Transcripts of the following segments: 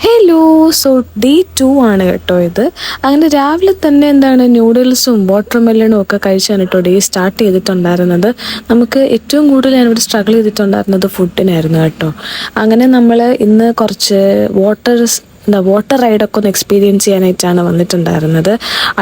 Hello. So day 2 ആണ് കേട്ടോ ഇത്. അങ്ങനെ രാവിലെ തന്നെ നൂഡിൽസും വാട്ടർ മെലണും ഒക്കെ കഴിച്ചാണ് കേട്ടോ ഡേ സ്റ്റാർട്ട് ചെയ്തിട്ടുണ്ടായിരുന്നത്. നമുക്ക് ഏറ്റവും കൂടുതൽ ഞാനിവിടെ സ്ട്രഗിൾ ചെയ്തിട്ടുണ്ടായിരുന്നത് ഫുഡിനായിരുന്നു കേട്ടോ. അങ്ങനെ നമ്മൾ ഇന്ന് കുറച്ച് വാട്ടർ റൈഡൊക്കെ ഒന്ന് എക്സ്പീരിയൻസ് ചെയ്യാനായിട്ടാണ് വന്നിട്ടുണ്ടായിരുന്നത്.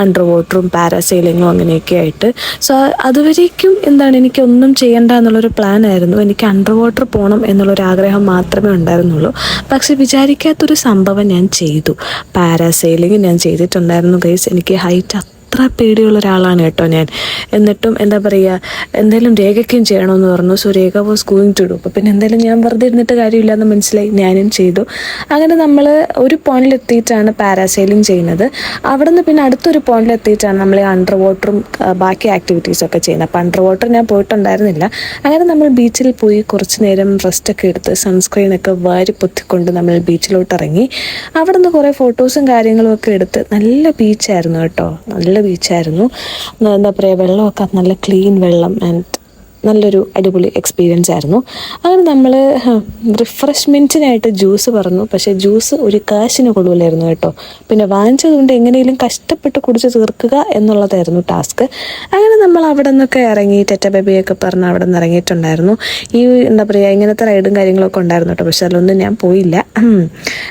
അണ്ടർ വാട്ടറും പാരാസെയിലിങ്ങും അങ്ങനെയൊക്കെ ആയിട്ട്. സോ അതുവരേക്കും എനിക്കൊന്നും ചെയ്യണ്ട എന്നുള്ളൊരു പ്ലാൻ ആയിരുന്നു. എനിക്ക് അണ്ടർ വാട്ടർ പോകണം എന്നുള്ളൊരു ആഗ്രഹം മാത്രമേ ഉണ്ടായിരുന്നുള്ളൂ. പക്ഷെ വിചാരിക്കാത്തൊരു സംഭവം ഞാൻ ചെയ്തു. പാരാസെയിലിംഗ് ഞാൻ ചെയ്തിട്ടുണ്ടായിരുന്നു ഗൈസ്. എനിക്ക് ഹൈറ്റ് അത്ര പേടിയുള്ള ഒരാളാണ് കേട്ടോ ഞാൻ. എന്നിട്ടും എന്തായാലും രേഖയ്ക്കും ചെയ്യണമെന്ന് പറഞ്ഞു. So Rekha was going to do. അപ്പോൾ പിന്നെ എന്തായാലും ഞാൻ വെറുതെ ഇരുന്നിട്ട് കാര്യമില്ലെന്ന് മനസ്സിലായി, ഞാനും ചെയ്തു. അങ്ങനെ നമ്മൾ ഒരു പോയിന്റിലെത്തിയിട്ടാണ് പാരാസെയിലിംഗ് ചെയ്യുന്നത്. അവിടെ നിന്ന് പിന്നെ അടുത്തൊരു പോയിന്റിലെത്തിയിട്ടാണ് നമ്മൾ ഈ അണ്ടർ വാട്ടറും ബാക്കി ആക്ടിവിറ്റീസൊക്കെ ചെയ്യുന്നത്. അപ്പോൾ അണ്ടർ വാട്ടർ ഞാൻ പോയിട്ടുണ്ടായിരുന്നില്ല. അങ്ങനെ നമ്മൾ ബീച്ചിൽ പോയി കുറച്ച് നേരം റെസ്റ്റൊക്കെ എടുത്ത് സൺസ്ക്രീനൊക്കെ വാരി പൊത്തിക്കൊണ്ട് നമ്മൾ ബീച്ചിലോട്ട് ഇറങ്ങി. അവിടെ നിന്ന് കുറേ ഫോട്ടോസും കാര്യങ്ങളും ഒക്കെ എടുത്ത് നല്ല ബീച്ചായിരുന്നു കേട്ടോ. നല്ല ബീച്ചായിരുന്നു. വെള്ളമൊക്കെ നല്ല ക്ലീൻ വെള്ളം ആൻഡ് നല്ലൊരു അടിപൊളി എക്സ്പീരിയൻസ് ആയിരുന്നു. അങ്ങനെ നമ്മൾ റിഫ്രഷ്മെൻറ്റിനായിട്ട് ജ്യൂസ് പറഞ്ഞു. പക്ഷേ ജ്യൂസ് ഒരു കാശിന് കൊള്ളില്ലായിരുന്നു കേട്ടോ. പിന്നെ വാങ്ങിച്ചതുകൊണ്ട് എങ്ങനെയും കഷ്ടപ്പെട്ട് കുടിച്ച് തീർക്കുക എന്നുള്ളതായിരുന്നു ടാസ്ക്. അങ്ങനെ നമ്മൾ അവിടെ നിന്നൊക്കെ ഇറങ്ങി ടെറ്റ ബേബിയൊക്കെ പറഞ്ഞ് അവിടെ നിന്ന് ഇറങ്ങിയിട്ടുണ്ടായിരുന്നു. ഈ ഇങ്ങനത്തെ റൈഡും കാര്യങ്ങളൊക്കെ ഉണ്ടായിരുന്നു കേട്ടോ. പക്ഷെ അതിലൊന്നും ഞാൻ പോയില്ല.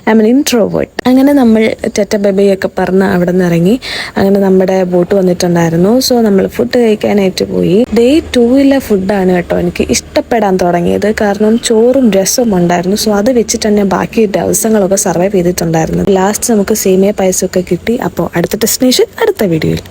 I mean introvert. അങ്ങനെ നമ്മൾ ടെറ്റ ബേബിയൊക്കെ പറഞ്ഞ് അവിടെ നിന്ന് ഇറങ്ങി. അങ്ങനെ നമ്മുടെ ബോട്ട് വന്നിട്ടുണ്ടായിരുന്നു. സോ നമ്മൾ ഫുഡ് കഴിക്കാനായിട്ട് പോയി. ഡേ 2 ഫുഡാണ് കേട്ടോ എനിക്ക് ഇഷ്ടപ്പെടാൻ തുടങ്ങിയത്. കാരണം ചോറും രസവും ഉണ്ടായിരുന്നു. സോ അത് വെച്ചിട്ട് തന്നെ ബാക്കി ദിവസങ്ങളൊക്കെ സർവൈവ് ചെയ്തിട്ടുണ്ടായിരുന്നു. ലാസ്റ്റ് നമുക്ക് സേമിയ പായസമൊക്കെ കിട്ടി. അപ്പോൾ അടുത്ത ഡെസ്റ്റിനേഷൻ അടുത്ത വീഡിയോയിൽ.